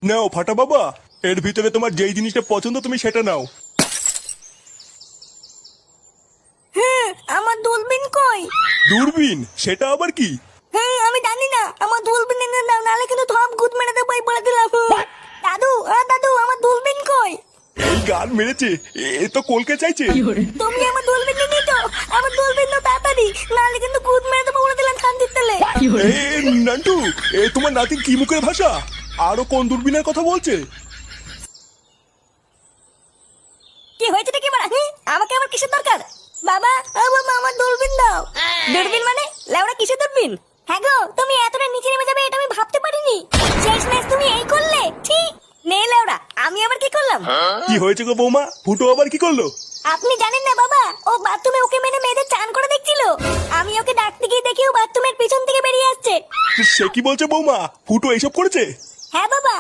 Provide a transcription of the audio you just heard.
নাও ফাটা বাবা, এর ভিতরে তোমার যেই জিনিসটা পছন্দ তুমি সেটা নাও। হ্যাঁ, আমার দূরবীন কই? দূরবীন? সেটা আবার কি? হ্যাঁ, আমি জানি না। আমার দূরবীন এনে দাও, নাহলে কিন্তু ধপ গুদ মেরে দেবো এই বলে দিলাম। দাদু, দাদু, আমার দূরবীন কই? এই গান মেরেছে, এ তো কলকে চাইছে। তুমি আমার দূরবীন নিয়ে তো, আমার দূরবীন দাও তাড়াতাড়ি, নাহলে কিন্তু গুদ মেরে দেবো বলে দিলাম শান্তির তেলে। এ নান্টু, এ তোমার নাতি কি মুখের ভাষা? আরো কোন দূরবীনের কথা বলছে? কি হয়েছে কি বলা? আমাকে আবার কিসের দরকার? বাবা, ও বাবা, আমার দূরবীন দাও। দূরবীন মানে? লেওড়া কিসের দূরবীন? হ্যাঁ গো, তুমি এতটা নিচে নেমে যাবে এটা আমি ভাবতে পারিনি। শেষ ম্যাচ তুমি এই করলে? ঠিক নে লেওড়া, আমি আবার কি করলাম? কি হয়েছে গো বৌমা? ফুটো আবার কি করলো? আপনি জানেন না বাবা, ও বাথরুমে ওকে মেনে মেয়েদের চান করে দেখছিল। আমি ওকে ডাকতে গিয়ে দেখি ও বাথরুমের পিছন থেকে বেরিয়ে আসছে। সে কি বলছে বৌমা? ফুটো এইসব করেছে? হ্যাঁ বাবা।